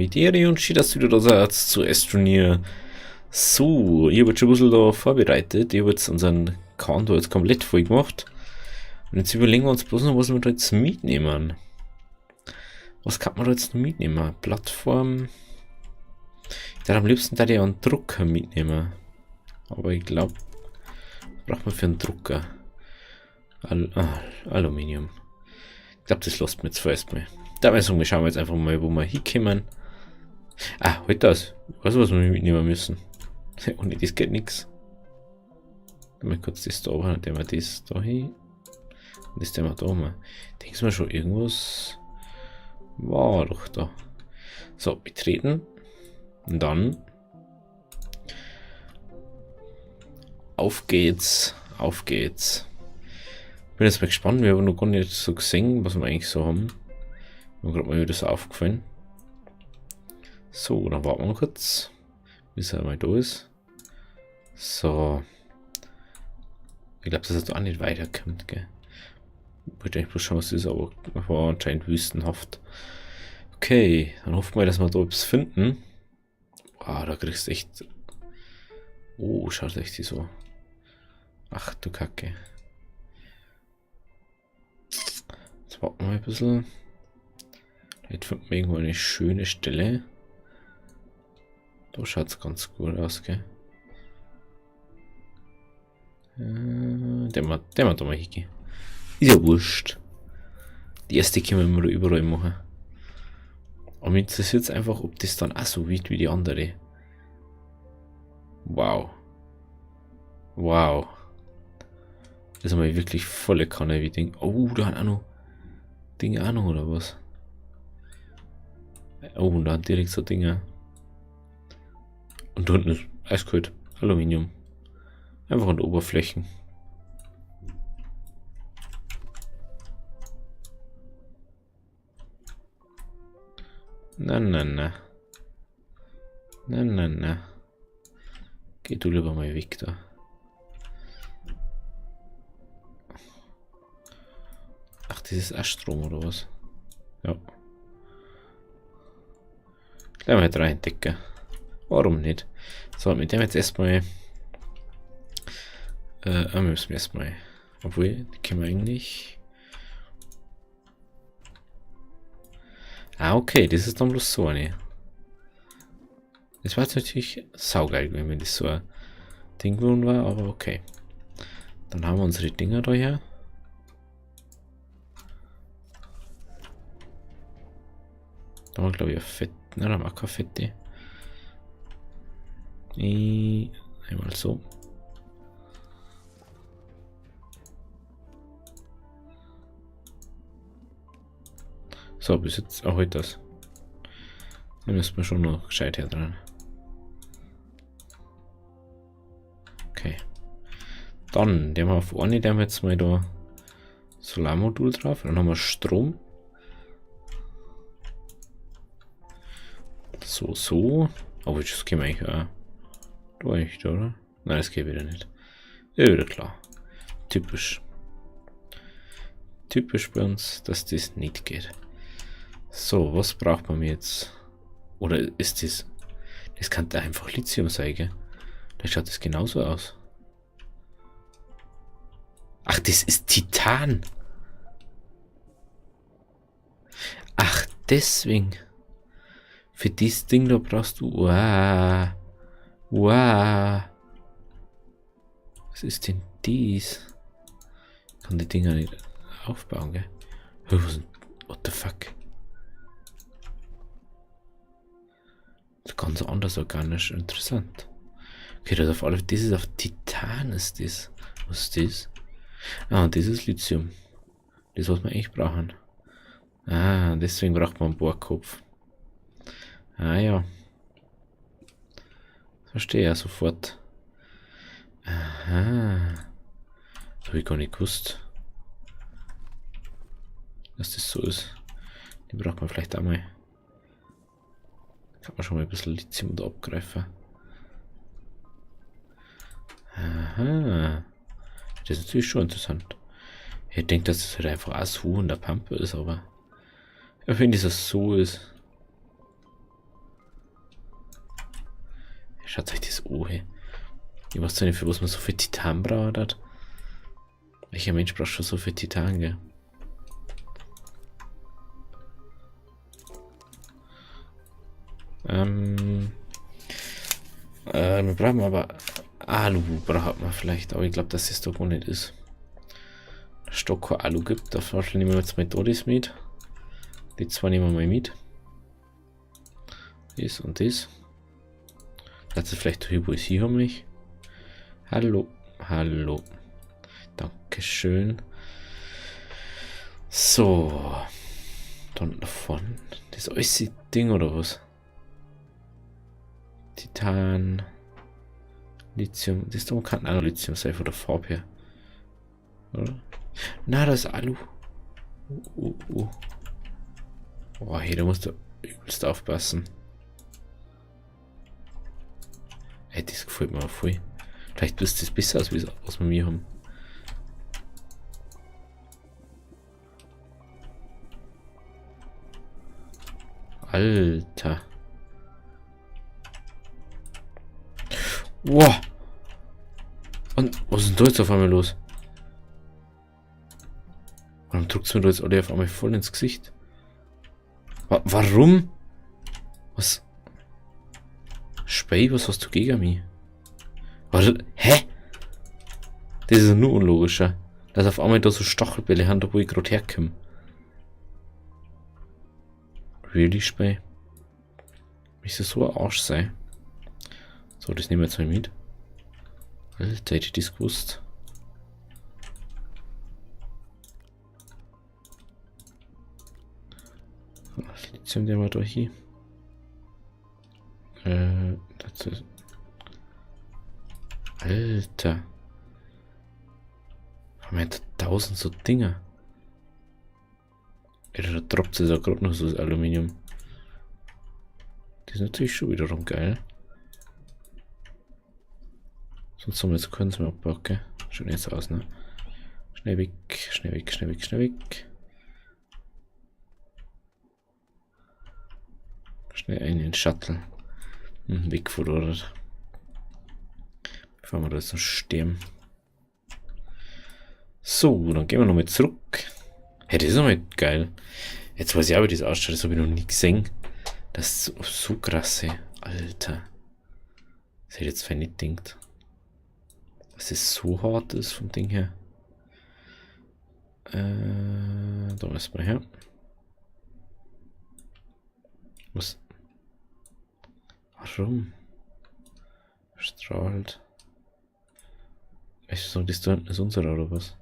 Havidere und schön, dass du wieder da seid zu Astroneer. So, ich habe jetzt schon ein bisschen da vorbereitet. Ich habe jetzt unseren Count jetzt komplett voll gemacht. Und jetzt überlegen wir uns bloß noch, was wir da jetzt mitnehmen. Was kann man da jetzt noch mitnehmen? Plattform. Ich darf am liebsten da ja einen Drucker mitnehmen. Aber ich glaube, was braucht man für einen Drucker? Aluminium. Ich glaube, das lässt mir jetzt vorerst mal. Da wir sagen, schauen wir jetzt einfach mal, wo wir hinkommen. Ah, halt das. Ich weiß, was wir mitnehmen müssen. Ohne das geht nichts. Mal kurz das da oben, dann wir das da hin. Und das wir da oben. Denkst du mir schon, irgendwas war doch da. So, betreten. Und dann auf geht's. Auf geht's. Bin jetzt mal gespannt, wir haben noch gar nicht so gesehen, was wir eigentlich so haben. Mir gerade mal wieder so aufgefallen. So, dann warten wir kurz, bis er mal da ist. So. Ich glaube, dass er da auch nicht weiterkommt, gell. Ich wollte eigentlich bloß schauen, was das ist, aber war anscheinend wüstenhaft. Okay, dann hoffen wir, dass wir da etwas finden. Boah, da kriegst du echt. Oh, schaut echt so. Ach du Kacke. Jetzt warten wir ein bisschen. Jetzt finden wir irgendwo eine schöne Stelle. Da schaut es ganz gut aus, gell? Der mal da mal hingehen. Ist ja wurscht. Die erste können wir überall machen. Aber mich interessiert es einfach, ob das dann auch so wird wie die andere. Wow. Wow. Das ist mal wirklich volle Kanne wie Ding. Oh, da hat auch noch Dinge auch noch, oder was? Oh, und da hat direkt so Dinge. Und da unten ist eiskalt. Aluminium. Einfach an der Oberflächen. Na, na, na. Na, na, na. Geh du lieber mal weg da. Ach, das ist auch Strom oder was? Ja. Gleich mal rein entdecken. Warum nicht? So, mit dem jetzt erstmal. Müssen wir erstmal. Obwohl, die können wir eigentlich. Ah, okay, das ist dann bloß so eine. Das war jetzt natürlich saugeil, wenn das so ein Ding geworden war, aber okay. Dann haben wir unsere Dinger da her. Da haben wir, glaube ich, ein Fett. Na, da haben wir keine Fette. Einmal so. So, bis jetzt auch heute das. Da müssen wir schon noch gescheit her dran. Okay. Dann, der haben wir auf eine, der haben wir jetzt mal da Solarmodul drauf. Dann haben wir Strom. So, so. Oh, das können wir eigentlich auch. Da nicht, oder? Nein, das geht wieder nicht. Ja, wieder klar. Typisch. Typisch bei uns, dass das nicht geht. So, was braucht man jetzt? Oder ist das... Das kann da einfach Lithium sein, gell? Da schaut das genauso aus. Ach, das ist Titan. Ach, deswegen. Für dieses Ding da brauchst du... Wow. Wow. Was ist denn dies? Ich kann die Dinger nicht aufbauen, gell? What the fuck? Das ist ganz anders organisch. Interessant. Okay, das auf alle Fälle. Das ist auf Titan, ist das. Was ist das? Ah, und das ist Lithium. Das, was wir eigentlich brauchen. Ah, deswegen braucht man einen Bohrkopf. Ah ja. Verstehe ja sofort. Aha. Das habe ich gar nicht gewusst. Dass das so ist. Die braucht man vielleicht auch mal. Kann man schon mal ein bisschen Lithium da abgreifen. Aha. Das ist natürlich schon interessant. Ich denke, dass das halt einfach auch so in der Pampe ist, aber ich finde, dass es so ist. Schaut euch das an. Ich weiß nicht, für was man so viel Titan braucht hat. Welcher Mensch braucht schon so viel Titan, gell? Wir brauchen aber Alu, braucht man vielleicht, aber ich glaube, dass es doch gar nicht ist. Der Stock kein Alu gibt, dafür nehmen wir jetzt mal das mit. Die zwei nehmen wir mal mit. Das und das. Das ist vielleicht hier, wo ich hier haben mich. Hallo, hallo. Dankeschön. So. Dann davon. Das ist alles das Ding oder was? Titan. Lithium. Das ist doch kein anderer Lithium sein von der Farbe her. Oder? Na, das ist Alu. Oh, hey, da musst du übelst aufpassen. Hey, das gefällt mir auch voll. Vielleicht ist das besser, als was wir mir haben. Alter. Wow. Und was ist denn da jetzt auf einmal los? Warum drückt es mir da jetzt alle auf einmal voll ins Gesicht? Warum? Was? Spey, was hast du gegen mich? Warte, hä? Das ist ja nur unlogischer. Dass auf einmal da so Stachelbälle haben, da wo ich gerade herkomme. Really, Spey? Müsste so ein Arsch sein. So, das nehmen wir jetzt mal mit. Alter, hätte ich das gewusst. Das Lithium nehmen wir da hier. Das ist... Alter. Haben wir 1000 so Dinger. Alter, da droppt es ja gerade noch so das Aluminium. Das ist natürlich schon wiederum geil. Sonst haben wir jetzt keinen mehr abbauen, gell? Schaut jetzt aus, ne? Schnell weg, schnell weg, schnell weg, schnell weg. Schnell einen in den Shuttle. Wegfordert. Bevor wir da jetzt noch sterben. So, dann gehen wir nochmal zurück. Hey, das ist nochmal geil. Jetzt weiß ich auch, wie das ausschaut. Das habe ich noch nie gesehen. Das ist so krass, ey. Alter. Das hätte ich jetzt nicht gedacht. Dass es so hart ist vom Ding her. Da müssen wir her. Was? Warum? Strahlt. Ich sag, das da hinten ist unserer oder was?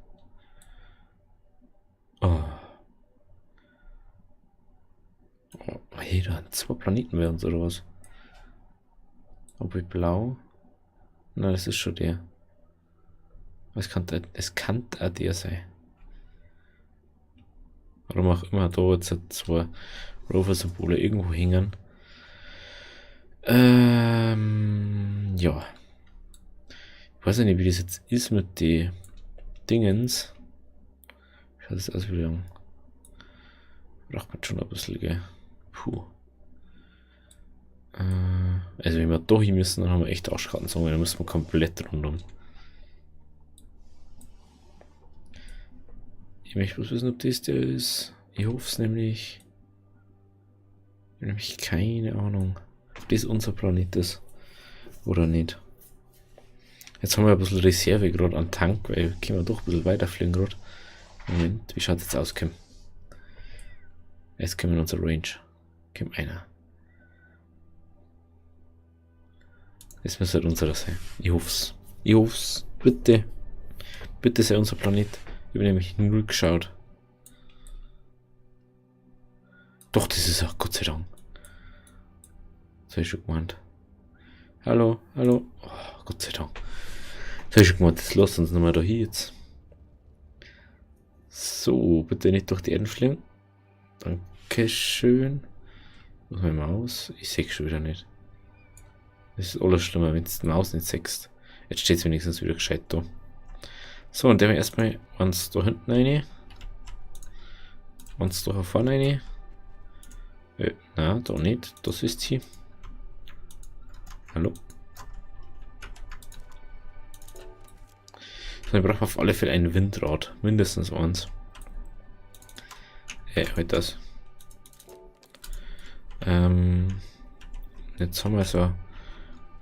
Oh. Oh, hey, da haben 2 Planeten bei uns oder was? Obwohl blau. Nein, das ist schon der. Es kann auch der sein. Warum auch immer da jetzt 2 Rover-Symbole irgendwo hängen. Ja. Ich weiß nicht, wie das jetzt ist mit den Dingens. Schaut das aus wie lang. Braucht man schon ein bisschen, gell? Puh. Also wenn wir da hin müssen, dann haben wir echt Arschkarten, sagen wir, dann müssen wir komplett rundum. Ich möchte bloß wissen, ob das der ist. Ich hoffe es nämlich. Ich habe nämlich keine Ahnung, ob das unser Planet ist oder nicht. Jetzt haben wir ein bisschen Reserve gerade an Tank, weil können wir doch ein bisschen weiterfliegen gerade. Moment, wie schaut es jetzt aus, Kim? Jetzt kommen wir in unser Range. Kim, einer. Das müsste halt unserer sein. Ich hoffe es. Ich hoffe es. Bitte. Bitte sei unser Planet. Ich habe nämlich null geschaut. Doch, das ist er, Gott sei Dank. Das habe ich schon gemeint. Hallo, hallo. Oh, Gott sei Dank. Das habe ich schon gemeint, das lässt uns nochmal da hier jetzt. So, bitte nicht durch die Erden fliegen. Dankeschön. Muss meine Maus. Ich sehe schon wieder nicht. Das ist alles schlimmer, wenn du die Maus nicht siehst. Jetzt steht es wenigstens wieder gescheit da. So, und der wir erstmal uns da hinten rein. Uns da vorne rein. Na, da nicht. Das ist hier. Hallo. Dann brauchen wir auf alle Fälle ein Windrad. Mindestens eins. Halt das. Jetzt haben wir so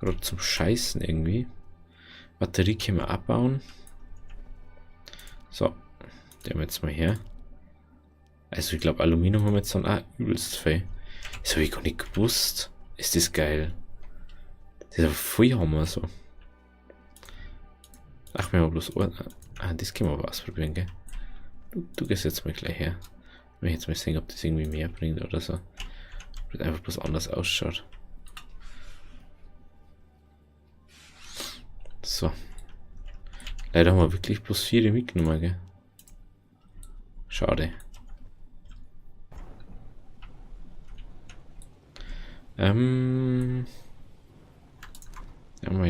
gerade zum Scheißen irgendwie. Batterie können wir abbauen. So. Der haben wir jetzt mal her. Also ich glaube Aluminium haben wir jetzt dann übelst viel. Das habe ich gar nicht gewusst. Ist das geil. Das ist aber voll Hammer so. Ach, wir haben bloß... das können wir aber ausprobieren, gell? Du gehst jetzt mal gleich her. Ich will jetzt mal sehen, ob das irgendwie mehr bringt oder so. Ob das einfach bloß anders ausschaut. So. Leider haben wir wirklich bloß 4 mitgenommen, gell? Schade. Ja, mal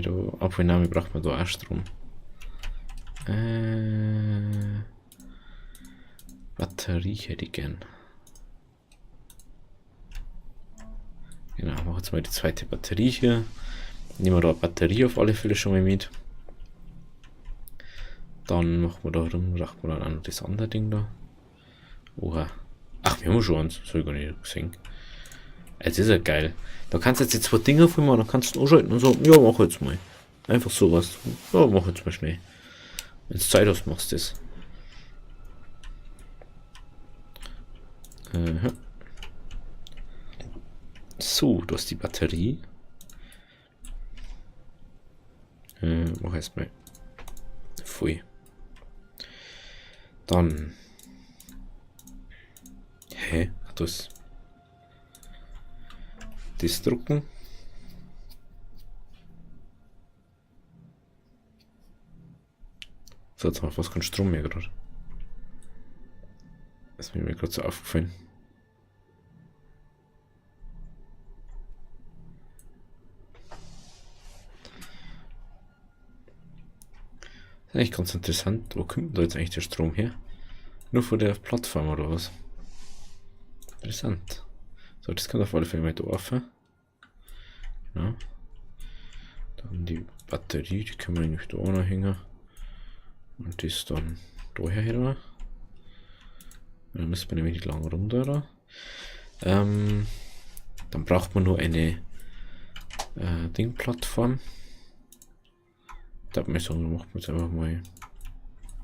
da... Obwohl, nein, braucht man da auch Strom. Batterie hätte ich gern. Genau, machen wir jetzt mal die zweite Batterie hier. Nehmen wir da eine Batterie auf alle Fälle schon mal mit. Dann machen wir da rum, brauchen wir dann auch noch das andere Ding da. Oha. Ach, wir haben schon eins. Das habe ich gar nicht gesehen. Es ist ja geil. Da kannst du jetzt die 2 Dinger filmen, dann kannst du anschalten und sagen, ja, mach jetzt mal. Einfach sowas. Ja, mach jetzt mal schnell. Wenn du Zeit hast, machst du das. So, du hast die Batterie. Mach erstmal voll. Dann. Hä? Ach, das drucken. So, jetzt haben wir fast keinen Strom mehr gerade. Das ist mir gerade so aufgefallen. Das ist eigentlich ganz interessant. Wo kommt da jetzt eigentlich der Strom her? Nur von der Plattform oder was? Interessant. So, das kann auf alle Fälle mal da auf. Genau. Dann die Batterie, die kann man eigentlich da auch noch hängen. Und das dann daher her. Dann müssen wir nämlich nicht lang runter. Dann braucht man nur eine Dingplattform. Da hat man so, macht man jetzt einfach mal.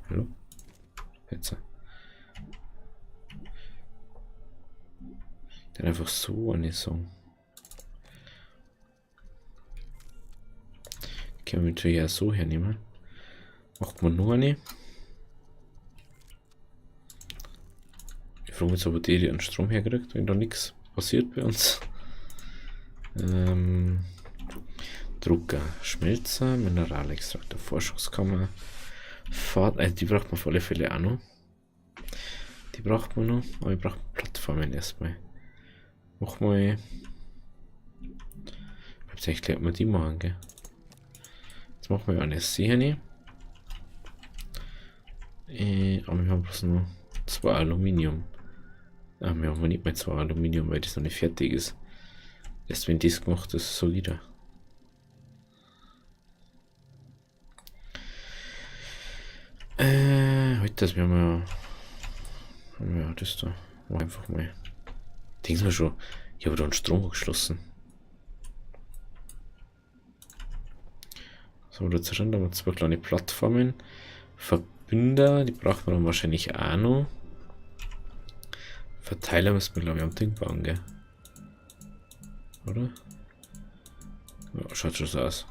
Hallo? Jetzt. Dann einfach so eine Song. Können wir natürlich auch so hernehmen. Macht man nur eine. Ich frage mich jetzt, ob die einen Strom herkriegt, wenn da nichts passiert bei uns. Drucker, Schmelzer, Mineralextraktor, Vorschusskammer, die braucht man auf alle Fälle auch noch. Die braucht man noch, aber ich brauche Plattformen erstmal. Mach mal. Ich hab's echt gleich mal die machen, gell? Jetzt machen wir eine Sehne. Aber wir haben bloß nur 2 Aluminium. Wir haben nicht mehr 2 Aluminium, weil das noch nicht fertig ist. Erst wenn das gemacht ist, solider. Heute das wir haben ja das da. Einfach mal. Denkst du schon, ich habe da einen Strom geschlossen. So, dazu schon, da haben wir 2 kleine Plattformen. Verbinder, die braucht man dann wahrscheinlich auch noch. Verteiler müssen wir, glaube ich, am Ding bauen, gell? Oder? Ja, schaut schon so aus.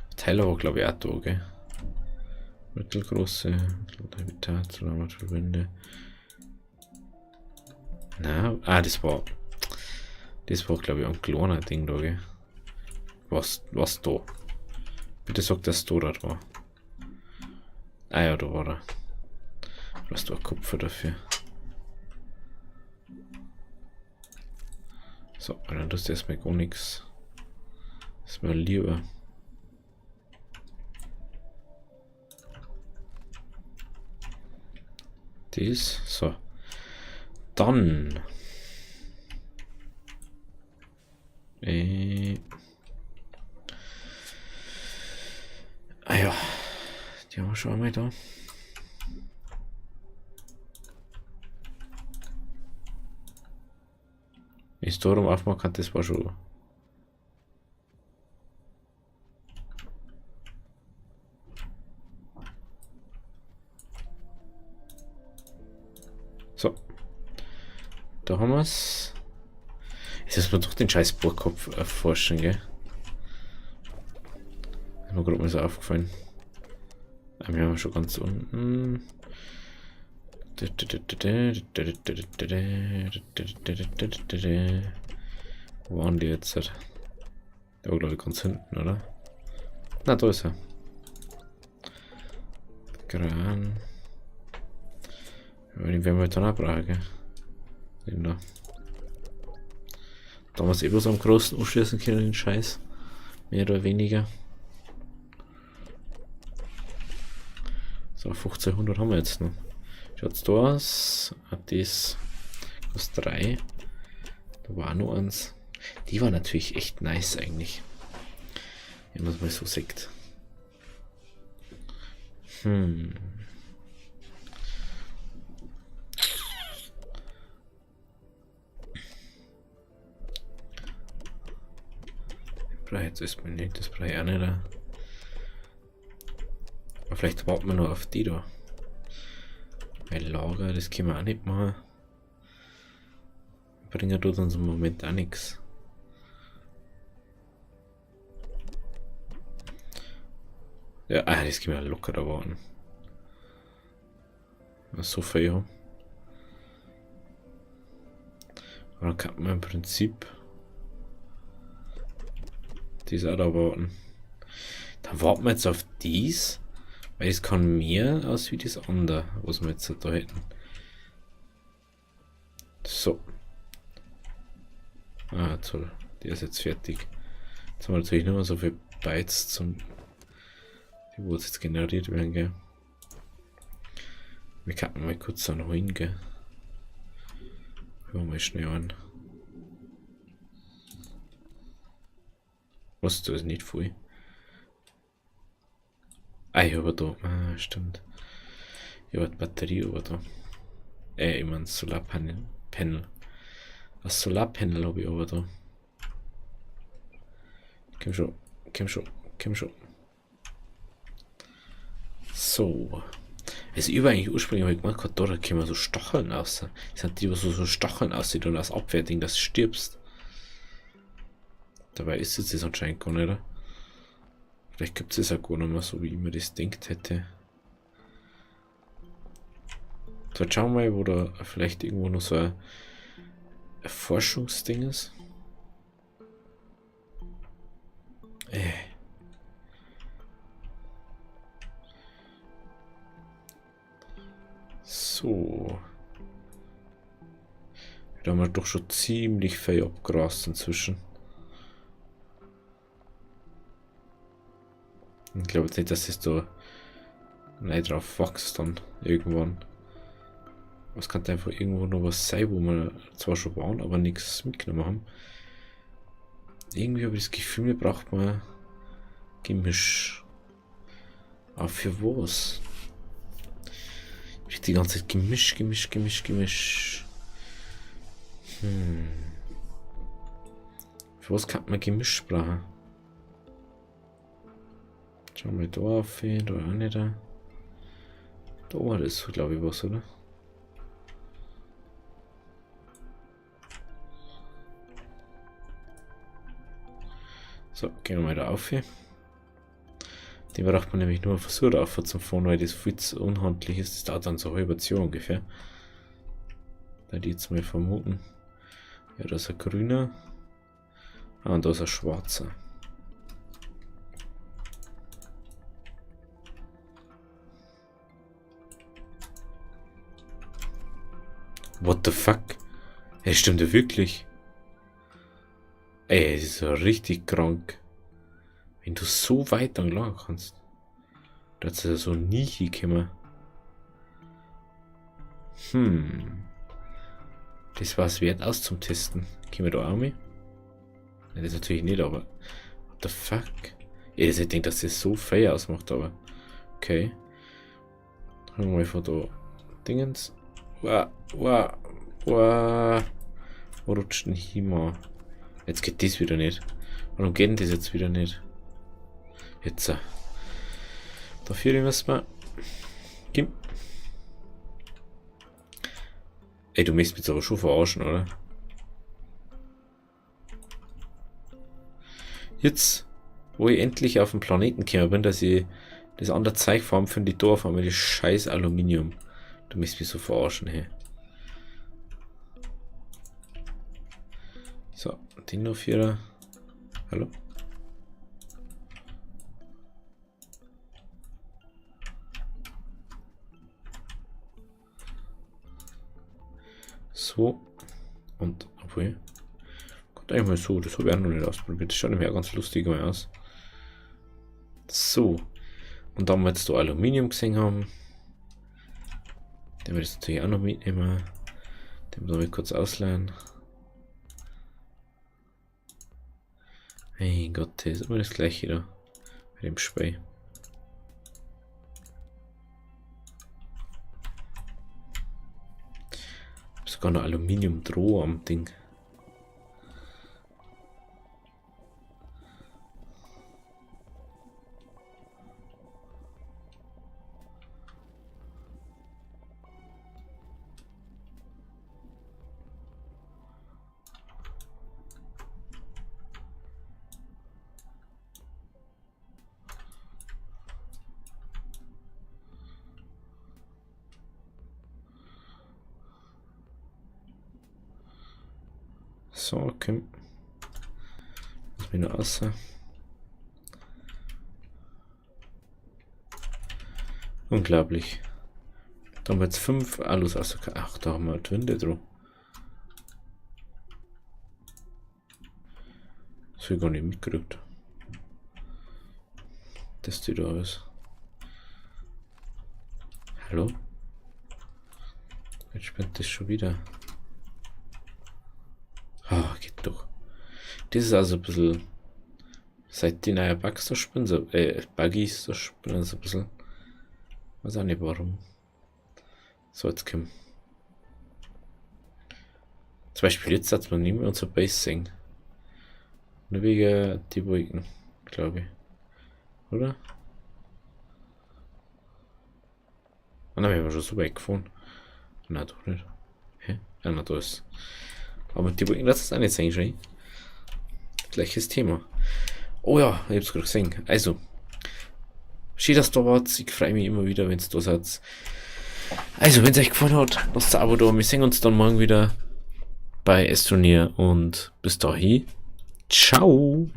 Verteiler war, glaube ich, auch da, gell? Mittelgroße Habitat, Verbände. Na, das war glaube ich ein kleiner Ding da, gell? Was da? Bitte sag, dass da war. Ah ja, da war er. Du hast doch Kupfer dafür. So, dann tust du erstmal gar nichts. Das ist mir lieber. Das, so. Dann. ja, die haben wir schon einmal da. Wenn ich es darum aufmachen kann, das war schon. So. Da haben wir es. Jetzt müssen wir doch den scheiß Bohrkopf erforschen, gell? Ist mir gerade mal so aufgefallen. Wir haben schon ganz unten. Wo waren die jetzt? Da war, glaube ich, ganz hinten, oder? Na, da ist er. Gran. Den werden wir dann auch brauchen, gell? Den da. Da haben wir es bloß am großen anschließen können, den Scheiß. Mehr oder weniger. So, 1500 haben wir jetzt noch. Schaut's da aus. Das kostet 3. Da war auch noch eins. Die war natürlich echt nice eigentlich. Wenn man es mal so sieht. Jetzt ist mir nicht, das brauche ich auch nicht. Aber vielleicht warten wir nur auf die da. Weil Lager, das können wir auch nicht machen. Bringen tut uns im Moment auch nichts. Ja, das können wir locker da warten. So viel haben. Aber dann kann man im Prinzip dies auch da warten. Dann warten wir jetzt auf dies, weil es kann mehr aus wie das andere, was wir jetzt da hätten. So. Ah, toll. Der ist jetzt fertig. Jetzt haben wir natürlich nicht mehr so viel Bytes zum, die wo jetzt generiert werden, gell. Wir können mal kurz da noch hin, gell. Hören wir mal schnell an. Was, da ist nicht voll. Ah, ich habe da. Ah, stimmt. Ich habe die Batterie aber da. Ich meine Solarpanel. Das Solarpanel habe ich aber da. Komm schon, komm schon, komm schon. So. Also über eigentlich ursprünglich habe ich gemeint, da kommen so Stacheln raus. Das sind die, was so Stacheln aussieht und als Abwehrding, dass du stirbst. Dabei ist es das anscheinend gar nicht. Oder? Vielleicht gibt es auch gar nicht mehr so, wie ich mir das denkt hätte. So, jetzt schauen wir mal, wo da vielleicht irgendwo noch so ein Forschungsding ist. So. Da haben wir doch schon ziemlich viel abgrast inzwischen. Ich glaube jetzt nicht, dass es da nicht drauf wächst dann irgendwann. Es kann einfach irgendwo noch was sein, wo wir zwar schon waren, aber nichts mitgenommen haben. Irgendwie habe ich das Gefühl, wir braucht man Gemisch. Aber für was? Ich die ganze Zeit Gemisch. Für was kann man Gemisch brauchen? Schauen wir da auf, da auch nicht da. Da war das, glaube ich, was, oder? So, gehen wir mal da auf hier. Die braucht man nämlich nur versucht auf zum Fahren, weil das viel zu unhandlich ist. Das dauert dann so eine halbe Jahr ungefähr. Da die jetzt mal vermuten. Ja, da ist ein grüner. Ah, und da ist ein schwarzer. What the fuck? Es stimmt ja wirklich. Ey, es ist ja richtig krank. Wenn du so weit dann lang kannst. Da hat es ja so nie hingekommen. Das war es wert aus zum Testen. Können wir da auch mit? Nein, das natürlich nicht, aber. What the fuck? Ja, ich denke, dass das so viel ausmacht, aber. Okay. Schauen wir mal von da. Dingens. Wo rutscht denn hier mal? Jetzt geht das wieder nicht. Warum geht denn das jetzt wieder nicht? Jetzt. Dafür müssen wir. Gib. Ey, du möchtest mich jetzt aber schon verarschen, oder? Jetzt, wo ich endlich auf den Planeten gekommen bin, dass ich das andere Zeug farm für die Dorf haben, das scheiß Aluminium. Du möchtest mich so verarschen, hey. So, den noch vierer. Hallo? So. Und, obwohl. Gott, einmal so. Das habe ich auch noch nicht ausprobiert. Das schaut nämlich auch ganz lustig mal aus. So. Und da wir jetzt da Aluminium gesehen haben, den werde ich natürlich auch noch mitnehmen. Den muss ich kurz ausleihen. Mein Gott, das ist immer das gleiche da. Bei dem Spray. Sogar noch Aluminium-Droh am Ding. So, okay. Lass mich nur aus. Unglaublich. Da haben wir jetzt 5 Alus aus. Ach, da haben wir halt Winde drauf. Das habe ich gar nicht mitgekriegt. Das tut da alles. Hallo? Jetzt spinnt das schon wieder. Ah, geht doch. Das ist also ein bisschen. Seit die neue Bugs da spinnen, so, Buggies da spinnen so ein bisschen. Weiß auch nicht warum. So, jetzt kommen. Zum Beispiel jetzt hat man nicht mehr unser Base sehen. Nur wegen die Wolken, glaube ich. Oder? Ah, nein, wir haben schon so weit gefahren. Nein, doch nicht. Hä? Ja, na, da ist. Aber die Wolken, das ist auch nicht sein, schon. Gleiches Thema. Oh ja, ich hab's gerade gesehen. Also, schön, dass du da wart. Ich freue mich immer wieder, wenn es da seid. Also, wenn es euch gefallen hat, lasst ein Abo da. Wir sehen uns dann morgen wieder bei S-Turnier und bis dahin. Ciao!